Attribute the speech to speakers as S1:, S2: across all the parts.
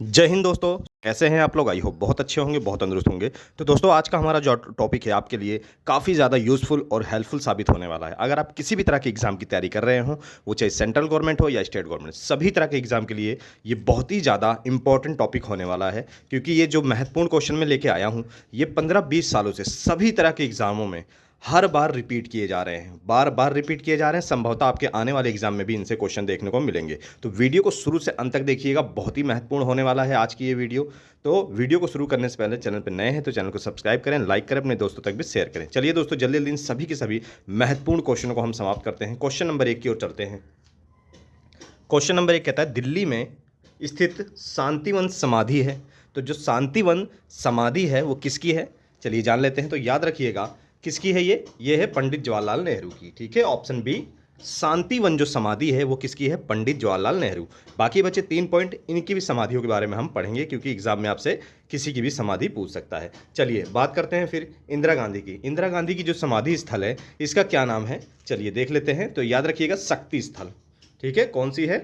S1: जय हिंद दोस्तों। कैसे हैं आप लोग? आई होप बहुत अच्छे होंगे, बहुत तंदुरुस्त होंगे। तो दोस्तों आज का हमारा जो टॉपिक है आपके लिए काफ़ी ज़्यादा यूज़फुल और हेल्पफुल साबित होने वाला है। अगर आप किसी भी तरह के एग्जाम की तैयारी कर रहे हो, वो चाहे सेंट्रल गवर्नमेंट हो या स्टेट गवर्नमेंट, सभी तरह के एग्जाम के लिए ये बहुत ही ज़्यादा इंपॉर्टेंट टॉपिक होने वाला है। क्योंकि ये जो महत्वपूर्ण क्वेश्चन मैं लेके आया हूँ, ये 15-20 सालों से सभी तरह के एग्जामों में हर बार रिपीट किए जा रहे हैं, बार बार रिपीट किए जा रहे हैं। संभवतः आपके आने वाले एग्जाम में भी इनसे क्वेश्चन देखने को मिलेंगे। तो वीडियो को शुरू से अंत तक देखिएगा, बहुत ही महत्वपूर्ण होने वाला है आज की ये वीडियो। तो वीडियो को शुरू करने से पहले चैनल पर नए हैं तो चैनल को सब्सक्राइब करें, लाइक करें, अपने दोस्तों तक भी शेयर करें। चलिए दोस्तों, जल्दी जल्दी इन सभी के सभी महत्वपूर्ण क्वेश्चनों को हम समाप्त करते हैं। क्वेश्चन नंबर 1 की ओर चलते हैं। क्वेश्चन नंबर 1 कहता है, दिल्ली में स्थित शांतिवन समाधि है, तो जो शांतिवन समाधि है वो किसकी है? चलिए जान लेते हैं। तो याद रखिएगा किसकी है ये है पंडित जवाहरलाल नेहरू की। ठीक है, ऑप्शन बी, शांतिवन जो समाधि है वो किसकी है? पंडित जवाहरलाल नेहरू। बाकी बचे 3 पॉइंट, इनकी भी समाधियों के बारे में हम पढ़ेंगे क्योंकि एग्जाम में आपसे किसी की भी समाधि पूछ सकता है। चलिए बात करते हैं फिर इंदिरा गांधी की। इंदिरा गांधी की जो समाधि स्थल है इसका क्या नाम है? चलिए देख लेते हैं। तो याद रखिएगा शक्ति स्थल। ठीक है, कौन सी है?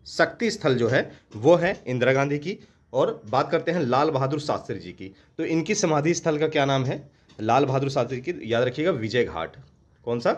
S1: शक्ति स्थल जो है वो है इंदिरा गांधी की। और बात करते हैं लाल बहादुर शास्त्री जी की। तो इनकी समाधि स्थल का क्या नाम है? लाल बहादुर शास्त्री की याद रखिएगा विजय घाट। कौन सा?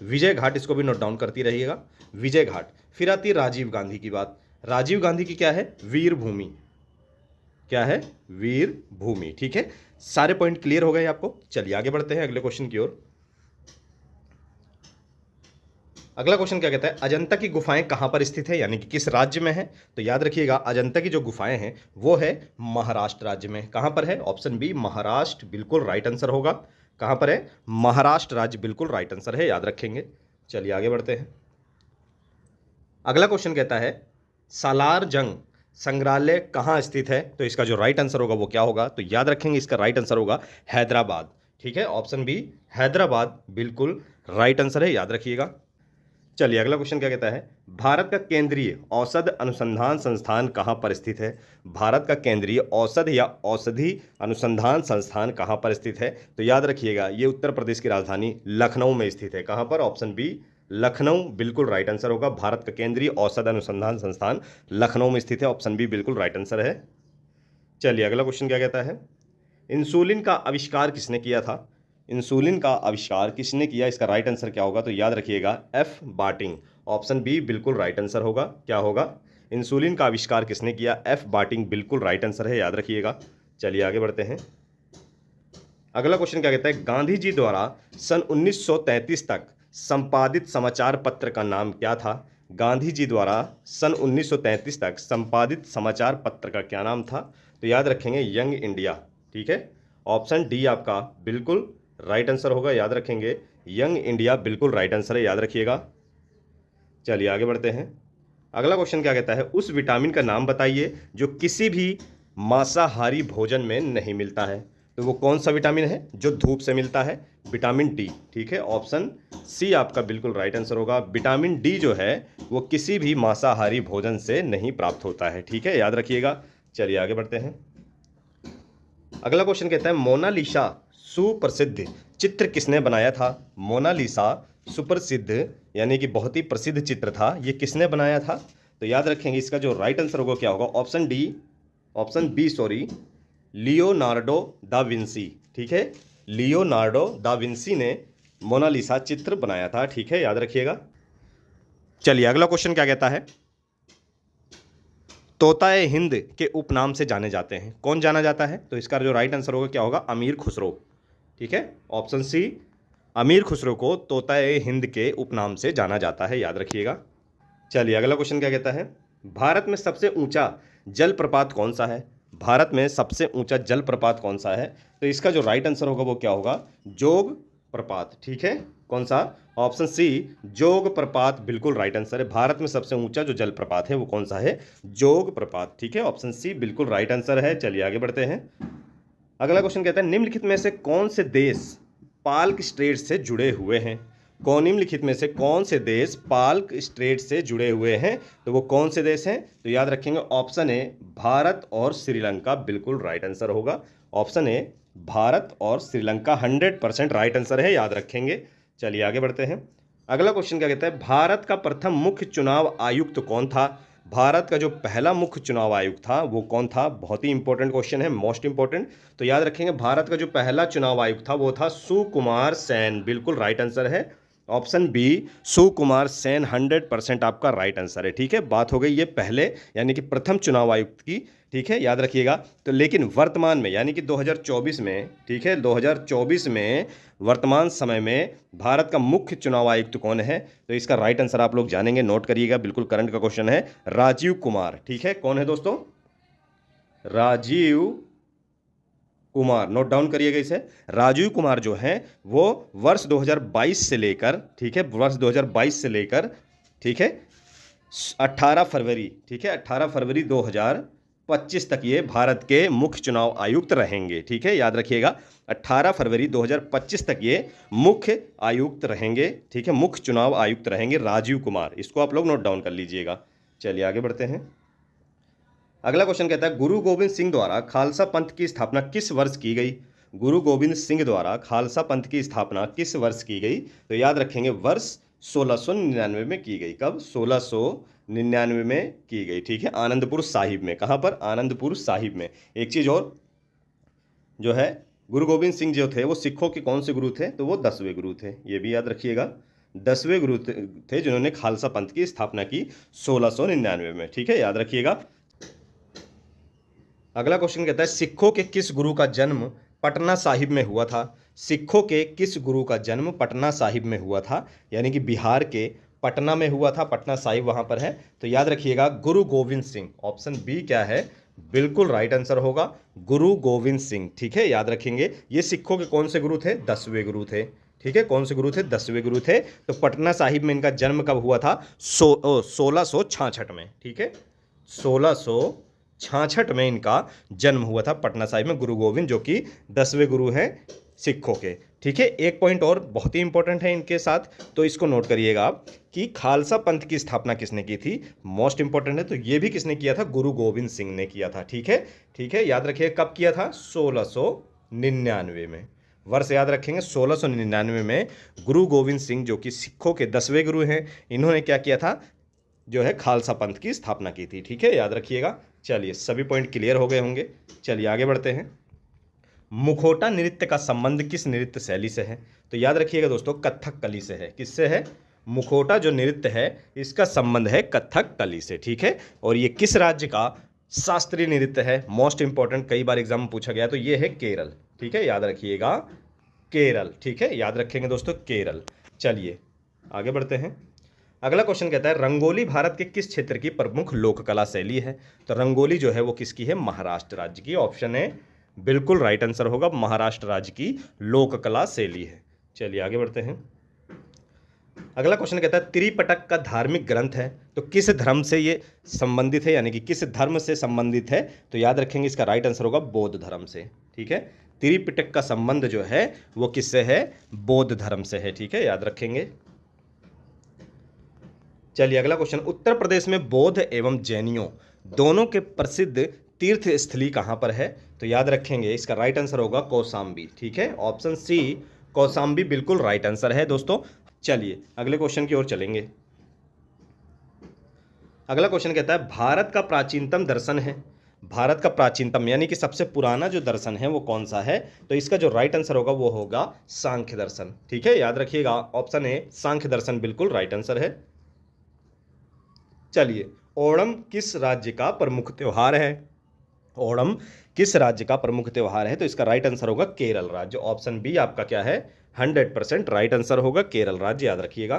S1: विजय घाट। इसको भी नोट डाउन करती रहिएगा, विजय घाट। फिर आती है राजीव गांधी की बात। राजीव गांधी की क्या है? वीर भूमि। क्या है? वीर भूमि। ठीक है, सारे पॉइंट क्लियर हो गए आपको। चलिए आगे बढ़ते हैं अगले क्वेश्चन की ओर। अगला क्वेश्चन क्या कहता है, अजंता की गुफाएं कहां पर स्थित है, यानी कि किस राज्य में है? तो याद रखिएगा अजंता की जो गुफाएं हैं वो है महाराष्ट्र राज्य में। कहां पर है? ऑप्शन बी, महाराष्ट्र बिल्कुल राइट आंसर होगा। कहां पर है? महाराष्ट्र राज्य बिल्कुल राइट आंसर है, याद रखेंगे। चलिए आगे बढ़ते हैं। अगला क्वेश्चन कहता है, सालार जंग संग्रहालय कहां स्थित है? तो इसका जो राइट आंसर होगा वो क्या होगा? तो याद रखेंगे इसका राइट आंसर होगा हैदराबाद। ठीक है, ऑप्शन बी, हैदराबाद बिल्कुल राइट आंसर है, याद रखिएगा। चलिए अगला क्वेश्चन क्या कहता है, भारत का केंद्रीय औषध अनुसंधान संस्थान कहां पर स्थित है? भारत का केंद्रीय औषध या औषधि अनुसंधान संस्थान कहां पर स्थित है? तो याद रखिएगा ये उत्तर प्रदेश की राजधानी लखनऊ में स्थित है। कहां पर? ऑप्शन बी, लखनऊ बिल्कुल राइट आंसर होगा। भारत का केंद्रीय औषध अनुसंधान संस्थान लखनऊ में स्थित है, ऑप्शन बी बिल्कुल राइट आंसर है। चलिए अगला क्वेश्चन क्या कहता है, इंसुलिन का आविष्कार किसने किया था? इंसुलिन का आविष्कार किसने किया? इसका राइट आंसर क्या होगा? तो याद रखिएगा एफ बार्टिंग। ऑप्शन बी बिल्कुल राइट आंसर होगा। क्या होगा? इंसुलिन का आविष्कार किसने किया? एफ बार्टिंग बिल्कुल राइट आंसर है, याद रखिएगा। चलिए आगे बढ़ते हैं। अगला क्वेश्चन क्या कहता है, गांधी जी द्वारा सन 1933 तक संपादित समाचार पत्र का नाम क्या था? गांधी जी द्वारा सन 1933 तक संपादित समाचार पत्र का क्या नाम था? तो याद रखेंगे यंग इंडिया। ठीक है, ऑप्शन डी आपका बिल्कुल राइट आंसर होगा, याद रखेंगे यंग इंडिया बिल्कुल राइट आंसर है, याद रखिएगा। चलिए आगे बढ़ते हैं। अगला क्वेश्चन क्या कहता है, उस विटामिन का नाम बताइए जो किसी भी मांसाहारी भोजन में नहीं मिलता है। तो वो कौन सा विटामिन है जो धूप से मिलता है? Vitamin D. ठीक है, ऑप्शन सी आपका बिल्कुल राइट आंसर होगा। विटामिन डी जो है वो किसी भी मांसाहारी भोजन से नहीं प्राप्त होता है। ठीक है, याद रखिएगा। चलिए आगे बढ़ते हैं। अगला क्वेश्चन कहता है, मोनालिसा सुप्रसिद्ध चित्र किसने बनाया था? मोनालिसा सुप्रसिद्ध यानी कि बहुत ही प्रसिद्ध चित्र था, ये किसने बनाया था? तो याद रखेंगे इसका जो राइट आंसर होगा क्या होगा? Option D, option B sorry, Leonardo da Vinci. ठीक है, लियोनार्डो दा विंसी ने मोनालिसा चित्र बनाया था। ठीक है, याद रखिएगा। चलिए अगला क्वेश्चन क्या कहता है, तोताए हिंद के उपनाम से जाने जाते हैं, कौन जाना जाता है? तो इसका जो राइट आंसर होगा क्या होगा? अमीर खुसरो। ठीक है, ऑप्शन सी, अमीर खुसरो को तोताए हिंद के उपनाम से जाना जाता है, याद रखिएगा। चलिए अगला क्वेश्चन क्या कहता है, भारत में सबसे ऊंचा जलप्रपात कौन सा है? भारत में सबसे ऊंचा जलप्रपात कौन सा है? तो इसका जो राइट आंसर होगा वो क्या होगा? जोग प्रपात। ठीक है, कौन सा? ऑप्शन सी, जोग प्रपात बिल्कुल राइट आंसर है। भारत में सबसे ऊंचा जो जलप्रपात है वो कौन सा है? जोग प्रपात। ठीक है, ऑप्शन सी बिल्कुल राइट आंसर है। चलिए आगे बढ़ते हैं। अगला क्वेश्चन कहता है, निम्नलिखित में से कौन से देश पाल्क स्ट्रेट से जुड़े हुए हैं? निम्नलिखित में से कौन से देश पाल्क स्ट्रेट से जुड़े हुए हैं? तो वो कौन से देश हैं? तो याद रखेंगे ऑप्शन ए, भारत और श्रीलंका बिल्कुल राइट आंसर होगा। ऑप्शन ए, भारत और श्रीलंका 100% राइट आंसर है, याद रखेंगे। चलिए आगे बढ़ते हैं। अगला क्वेश्चन क्या कहता है, भारत का प्रथम मुख्य चुनाव आयुक्त कौन था? भारत का जो पहला मुख्य चुनाव आयुक्त था वो कौन था? बहुत ही इंपॉर्टेंट क्वेश्चन है, मोस्ट इंपॉर्टेंट। तो याद रखेंगे, भारत का जो पहला चुनाव आयुक्त था वो था सुकुमार सेन। बिल्कुल राइट आंसर है ऑप्शन बी, सुकुमार सेन। 100% आपका राइट आंसर है। ठीक है, बात हो गई ये पहले यानी कि प्रथम चुनाव आयुक्त की। ठीक है, याद रखिएगा। तो लेकिन वर्तमान में यानी कि 2024 में, ठीक है, 2024 में वर्तमान समय में भारत का मुख्य चुनाव आयुक्त कौन है? तो इसका राइट आंसर आप लोग जानेंगे, नोट करिएगा, बिल्कुल करंट का क्वेश्चन है, राजीव कुमार। ठीक है, कौन है दोस्तों? राजीव कुमार, नोट डाउन करिएगा इसे। राजीव कुमार जो है वो वर्ष 2022 से लेकर, ठीक है, वर्ष 2022 से लेकर, ठीक है, 18 फरवरी, ठीक है, 18 फरवरी 2025 तक ये भारत के मुख्य चुनाव आयुक्त रहेंगे। ठीक है, याद रखिएगा, 18 फरवरी 2025 तक ये मुख्य आयुक्त रहेंगे। ठीक है, मुख्य चुनाव आयुक्त रहेंगे राजीव कुमार। इसको आप लोग नोट डाउन कर लीजिएगा। चलिए आगे बढ़ते हैं। अगला क्वेश्चन कहता है, गुरु गोविंद सिंह द्वारा खालसा पंथ की स्थापना किस वर्ष की गई? गुरु गोविंद सिंह द्वारा खालसा पंथ की स्थापना किस वर्ष की गई? तो याद रखेंगे, वर्ष 1699 में की गई। कब? 1699 में की गई। ठीक है, आनंदपुर साहिब में। कहाँ पर? आनंदपुर साहिब में। एक चीज़ और जो है, गुरु गोविंद सिंह जो थे वो सिखों के कौन से गुरु थे? तो वो 10वें गुरु थे। ये भी याद रखिएगा, 10वें गुरु थे जिन्होंने खालसा पंथ की स्थापना की 1699 में। ठीक है, याद रखिएगा। अगला क्वेश्चन कहता है, सिखों के किस गुरु का जन्म पटना साहिब में हुआ था? सिखों के किस गुरु का जन्म पटना साहिब में हुआ था? यानी कि बिहार के पटना में हुआ था, पटना साहिब वहां पर है। तो याद रखिएगा, गुरु गोविंद सिंह। ऑप्शन बी क्या है? बिल्कुल राइट आंसर होगा गुरु गोविंद सिंह। ठीक है, याद रखेंगे, ये सिखों के कौन से गुरु थे? 10वें गुरु थे। ठीक है, कौन से गुरु थे? 10वें गुरु थे। तो पटना साहिब में इनका जन्म कब हुआ था? 1666 में। ठीक है, 1666 में इनका जन्म हुआ था पटना साहिब में, गुरु गोविंद, जो कि 10वें गुरु हैं सिखों के। ठीक है, एक पॉइंट और बहुत ही इंपॉर्टेंट है इनके साथ, तो इसको नोट करिएगा आप कि खालसा पंथ की स्थापना किसने की थी? मोस्ट इंपॉर्टेंट है। तो ये भी किसने किया था? गुरु गोविंद सिंह ने किया था। ठीक है, ठीक है, याद रखिए कब किया था? 1699 में। वर्ष याद रखेंगे, 1699 में गुरु गोविंद सिंह, जो कि सिखों के 10वें गुरु हैं, इन्होंने क्या किया था? जो है खालसा पंथ की स्थापना की थी। ठीक है, याद रखिएगा। चलिए, सभी पॉइंट क्लियर हो गए होंगे। चलिए आगे बढ़ते हैं। मुखौटा नृत्य का संबंध किस नृत्य शैली से है? तो याद रखिएगा दोस्तों, कथक कली से है। किससे है? मुखौटा जो नृत्य है इसका संबंध है कथक कली से। ठीक है, और ये किस राज्य का शास्त्रीय नृत्य है? मोस्ट इंपॉर्टेंट, कई बार एग्जाम में पूछा गया। तो ये है केरल। ठीक है, याद रखिएगा, केरल। ठीक है, याद रखेंगे दोस्तों, केरल। चलिए आगे बढ़ते हैं। अगला क्वेश्चन कहता है, रंगोली भारत के किस क्षेत्र की प्रमुख लोक कला शैली है? तो रंगोली जो है वो किसकी है? महाराष्ट्र राज्य की। ऑप्शन है बिल्कुल राइट आंसर होगा, महाराष्ट्र राज्य की लोक कला शैली है। चलिए आगे बढ़ते हैं। अगला क्वेश्चन कहता है, त्रिपिटक का धार्मिक ग्रंथ है, तो किस धर्म से ये संबंधित है, यानी कि किस धर्म से संबंधित है? तो याद रखेंगे, इसका राइट आंसर होगा बौद्ध धर्म से। ठीक है, त्रिपिटक का संबंध जो है वो किससे है? बौद्ध धर्म से है। ठीक है, याद रखेंगे। चलिए अगला क्वेश्चन, उत्तर प्रदेश में बौद्ध एवं जैनियों दोनों के प्रसिद्ध तीर्थ स्थली कहां पर है? तो याद रखेंगे, इसका राइट आंसर होगा कौशाम्बी। ठीक है, ऑप्शन सी कौशाम्बी बिल्कुल राइट आंसर है दोस्तों। चलिए अगले क्वेश्चन की ओर चलेंगे। अगला क्वेश्चन कहता है, भारत का प्राचीनतम दर्शन है, भारत का प्राचीनतम यानी कि सबसे पुराना जो दर्शन है वो कौन सा है? तो इसका जो राइट आंसर होगा वो होगा सांख्य दर्शन। ठीक है, याद रखिएगा, ऑप्शन ए सांख्य दर्शन बिल्कुल राइट आंसर है। चलिए, ओणम किस राज्य का प्रमुख त्योहार है? ओणम किस राज्य का प्रमुख त्योहार है? तो इसका राइट आंसर होगा केरल राज्य। ऑप्शन बी आपका क्या है? 100% राइट आंसर होगा केरल राज्य, याद रखिएगा।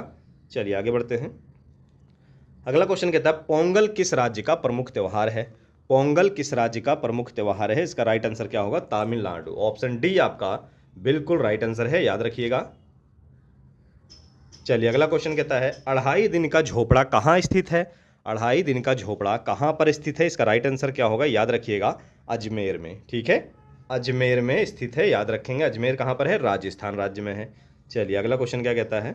S1: चलिए आगे बढ़ते हैं। अगला क्वेश्चन कहता है, पोंगल किस राज्य का प्रमुख त्योहार है? पोंगल किस राज्य का प्रमुख त्योहार है? इसका राइट आंसर क्या होगा? तमिलनाडु। ऑप्शन डी आपका बिल्कुल राइट आंसर है, याद रखिएगा। चलिए अगला क्वेश्चन कहता है, अढ़ाई दिन का झोपड़ा कहाँ स्थित है? अढ़ाई दिन का झोपड़ा कहाँ पर स्थित है? इसका राइट आंसर क्या होगा? याद रखिएगा, अजमेर में। ठीक है, अजमेर में स्थित है, याद रखेंगे। अजमेर कहाँ पर है? राजस्थान राज्य में है। चलिए अगला क्वेश्चन क्या कहता है,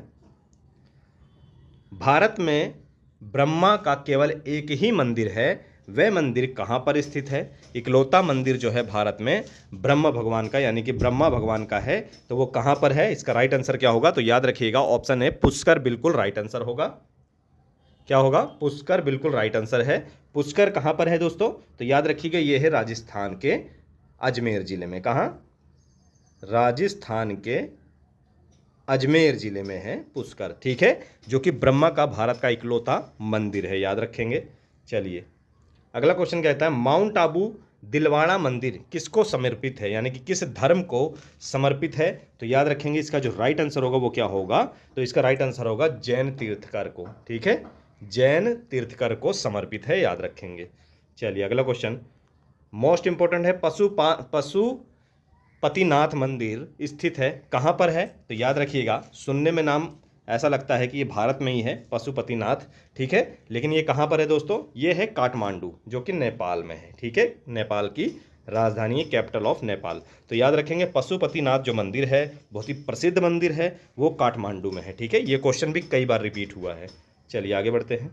S1: भारत में ब्रह्मा का केवल एक ही मंदिर है, वह मंदिर कहाँ पर स्थित है? इकलौता मंदिर जो है भारत में ब्रह्म भगवान का यानी कि ब्रह्मा भगवान का है, तो वो कहाँ पर है? इसका राइट आंसर क्या होगा? तो याद रखिएगा ऑप्शन है पुष्कर बिल्कुल राइट आंसर होगा। क्या होगा? पुष्कर बिल्कुल राइट आंसर है। पुष्कर कहाँ पर है दोस्तों? तो याद रखिएगा ये है राजस्थान के अजमेर जिले में। कहाँ? राजस्थान के अजमेर जिले में है पुष्कर, ठीक है, जो कि ब्रह्मा का भारत का इकलौता मंदिर है, याद रखेंगे। चलिए अगला क्वेश्चन कहता है माउंट आबू दिलवाड़ा मंदिर किसको समर्पित है, यानी कि किस धर्म को समर्पित है? तो याद रखेंगे इसका जो राइट आंसर होगा वो क्या होगा? तो इसका राइट आंसर होगा जैन तीर्थकर को, ठीक है, जैन तीर्थकर को समर्पित है, याद रखेंगे। चलिए अगला क्वेश्चन मोस्ट इंपॉर्टेंट है, पशुपतिनाथ मंदिर स्थित है कहाँ पर है? तो याद रखिएगा सुनने में नाम ऐसा लगता है कि ये भारत में ही है पशुपतिनाथ, ठीक है, लेकिन ये कहाँ पर है दोस्तों? ये है काठमांडू जो कि नेपाल में है, ठीक है, नेपाल की राजधानी है, कैपिटल ऑफ नेपाल। तो याद रखेंगे पशुपतिनाथ जो मंदिर है बहुत ही प्रसिद्ध मंदिर है, वो काठमांडू में है, ठीक है। ये क्वेश्चन भी कई बार रिपीट हुआ है। चलिए आगे बढ़ते हैं।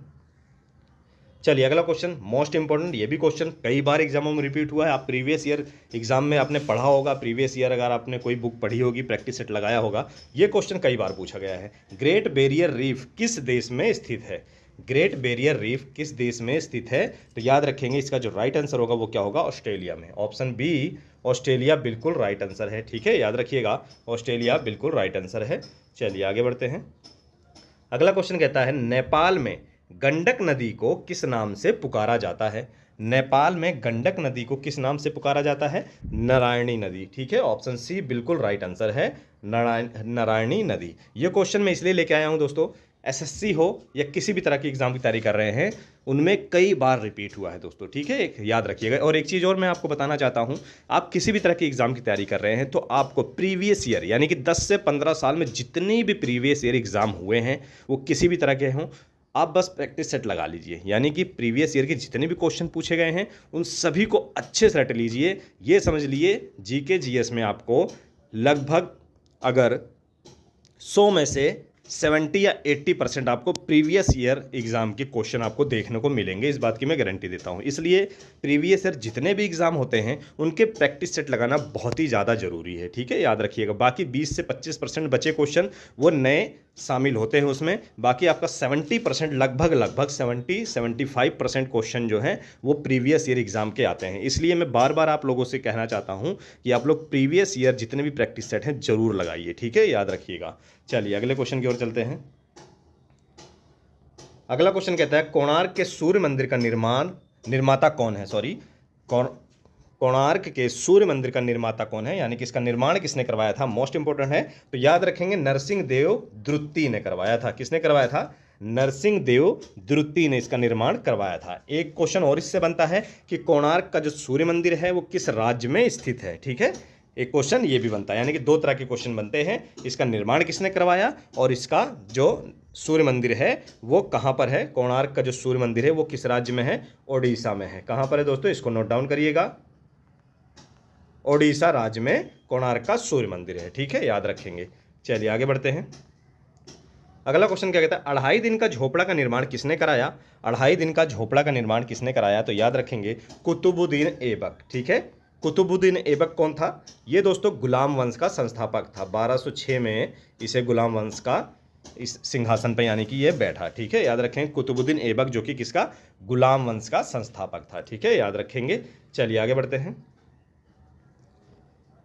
S1: चलिए अगला क्वेश्चन मोस्ट इंपॉर्टेंट, ये भी क्वेश्चन कई बार एग्जामों में रिपीट हुआ है। आप प्रीवियस ईयर एग्जाम में आपने पढ़ा होगा, प्रीवियस ईयर अगर आपने कोई बुक पढ़ी होगी, प्रैक्टिस सेट लगाया होगा, ये क्वेश्चन कई बार पूछा गया है। ग्रेट बैरियर रीफ किस देश में स्थित है? ग्रेट बैरियर रीफ किस देश में स्थित है? तो याद रखेंगे इसका जो राइट आंसर होगा वो क्या होगा? ऑस्ट्रेलिया में। ऑप्शन बी ऑस्ट्रेलिया बिल्कुल राइट आंसर है, ठीक है, याद रखिएगा ऑस्ट्रेलिया बिल्कुल राइट आंसर है। चलिए आगे बढ़ते हैं। अगला क्वेश्चन कहता है नेपाल में गंडक नदी को किस नाम से पुकारा जाता है? नेपाल में गंडक नदी को किस नाम से पुकारा जाता है? नारायणी नदी, ठीक है, ऑप्शन सी बिल्कुल राइट आंसर है, नारायणी नदी। ये क्वेश्चन मैं इसलिए लेके आया हूं दोस्तों, एसएससी हो या किसी भी तरह की एग्जाम की तैयारी कर रहे हैं उनमें कई बार रिपीट हुआ है दोस्तों, ठीक है, एक याद रखिएगा। और एक चीज़ और मैं आपको बताना चाहता हूं, आप किसी भी तरह की एग्जाम की तैयारी कर रहे हैं तो आपको प्रीवियस ईयर यानी कि 10 से 15 साल में जितनी भी प्रीवियस ईयर एग्जाम हुए हैं वो किसी भी तरह के हों, आप बस प्रैक्टिस सेट लगा लीजिए, यानी कि प्रीवियस ईयर के जितने भी क्वेश्चन पूछे गए हैं उन सभी को अच्छे से रट लीजिए। ये समझ लिए जीके जीएस में आपको लगभग अगर 100 में से 70 या 80% आपको प्रीवियस ईयर एग्जाम के क्वेश्चन आपको देखने को मिलेंगे, इस बात की मैं गारंटी देता हूं। इसलिए प्रीवियस ईयर जितने भी एग्जाम होते हैं उनके प्रैक्टिस सेट लगाना बहुत ही ज़्यादा जरूरी है, ठीक है, याद रखिएगा। बाकी 20 से 25% बचे क्वेश्चन वो नए शामिल होते हैं उसमें, बाकी आपका 70% लगभग 70-75% क्वेश्चन जो हैं वो प्रीवियस ईयर एग्जाम के आते हैं। इसलिए मैं बार बार आप लोगों से कहना चाहता हूं कि आप लोग प्रीवियस ईयर जितने भी प्रैक्टिस सेट हैं जरूर लगाइए, ठीक है, याद रखिएगा। चलिए अगले क्वेश्चन की ओर चलते हैं। अगला क्वेश्चन कहता है कोणार्क के सूर्य मंदिर का निर्माता कौन है? कोणार्क के सूर्य मंदिर का निर्माता कौन है, यानी कि इसका निर्माण किसने करवाया था? मोस्ट इंपोर्टेंट है, तो याद रखेंगे नरसिंह देव द्रुत्ति ने करवाया था। किसने करवाया था? नरसिंह देव द्रुत्ति ने इसका निर्माण करवाया था। एक क्वेश्चन और इससे बनता है कि कोणार्क का जो सूर्य मंदिर है वो किस राज्य में स्थित है, ठीक है, एक क्वेश्चन ये भी बनता है, यानी कि दो तरह के क्वेश्चन बनते हैं, इसका निर्माण किसने करवाया और इसका जो सूर्य मंदिर है वो कहाँ पर है। कोणार्क का जो सूर्य मंदिर है वो किस राज्य में है? ओडिशा में है। कहाँ पर है दोस्तों? इसको नोट डाउन करिएगा, ओडिशा राज्य में कोणार्क का सूर्य मंदिर है, ठीक है, याद रखेंगे। चलिए आगे बढ़ते हैं। अगला क्वेश्चन क्या कहता है 2.5 दिन का झोपड़ा का निर्माण किसने कराया? 2.5 दिन का झोपड़ा का निर्माण किसने कराया? तो याद रखेंगे कुतुबुद्दीन ऐबक, ठीक है, कुतुबुद्दीन ऐबक कौन था? ये दोस्तों गुलाम वंश का संस्थापक था। 1206 में इसे गुलाम वंश का इस सिंहासन पर यानी कि ये बैठा, ठीक है, याद रखेंगे कुतुबुद्दीन ऐबक जो कि किसका? गुलाम वंश का संस्थापक था, ठीक है, याद रखेंगे। चलिए आगे बढ़ते हैं।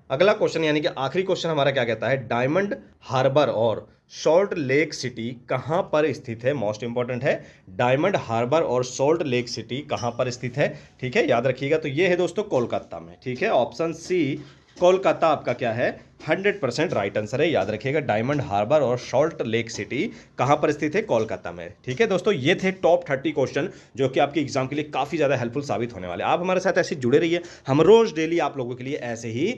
S1: अगला क्वेश्चन यानी कि आखिरी क्वेश्चन हमारा क्या कहता है डायमंड हार्बर और सॉल्ट लेक सिटी कहां पर स्थित है? मोस्ट इंपॉर्टेंट है, डायमंड हार्बर और सॉल्ट लेक सिटी कहां पर स्थित है, ठीक है, याद रखिएगा। तो ये है दोस्तों कोलकाता में, ठीक है, ऑप्शन सी कोलकाता आपका क्या है? 100% राइट आंसर है, याद रखिएगा। डायमंड हार्बर और सॉल्ट लेक सिटी कहां पर स्थित है? कोलकाता में, ठीक है दोस्तों। ये थे टॉप 30 क्वेश्चन जो कि आपके एग्जाम के लिए काफी ज्यादा हेल्पफुल साबित होने वाले। आप हमारे साथ ऐसे जुड़े रहिए, हम रोज डेली आप लोगों के लिए ऐसे ही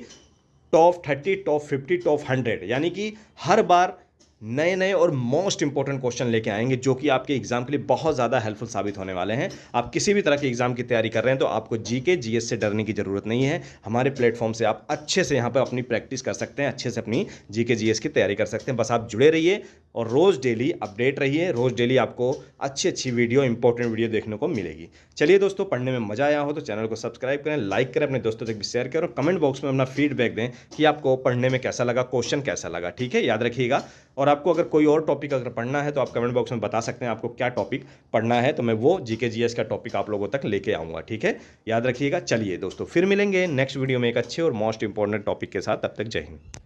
S1: टॉप 30, टॉप 50, टॉप 100 यानी कि हर बार नए नए और मोस्ट इंपॉर्टेंट क्वेश्चन लेके आएंगे जो कि आपके एग्जाम के लिए बहुत ज़्यादा हेल्पफुल साबित होने वाले हैं। आप किसी भी तरह के एग्जाम की तैयारी कर रहे हैं तो आपको जीके जीएस से डरने की जरूरत नहीं है। हमारे प्लेटफॉर्म से आप अच्छे से यहाँ पर अपनी प्रैक्टिस कर सकते हैं, अच्छे से अपनी जीके जीएस की तैयारी कर सकते हैं। बस आप जुड़े रहिए और रोज़ डेली अपडेट रहिए। रोज़ डेली आपको अच्छी अच्छी वीडियो, इंपॉर्टेंट वीडियो देखने को मिलेगी। चलिए दोस्तों, पढ़ने में मजा आया हो तो चैनल को सब्सक्राइब करें, लाइक करें, अपने दोस्तों तक भी शेयर करें और कमेंट बॉक्स में अपना फीडबैक दें कि आपको पढ़ने में कैसा लगा, क्वेश्चन कैसा लगा। ठीक है, याद रखिएगा। और आपको अगर कोई और टॉपिक अगर पढ़ना है तो आप कमेंट बॉक्स में बता सकते हैं आपको क्या टॉपिक पढ़ना है, तो मैं वो जीके जीएस का टॉपिक आप लोगों तक लेके आऊँगा। ठीक है, याद रखिएगा। चलिए दोस्तों, फिर मिलेंगे नेक्स्ट वीडियो में एक अच्छे और मोस्ट इंपॉर्टेंट टॉपिक के साथ। तब तक जय हिंद।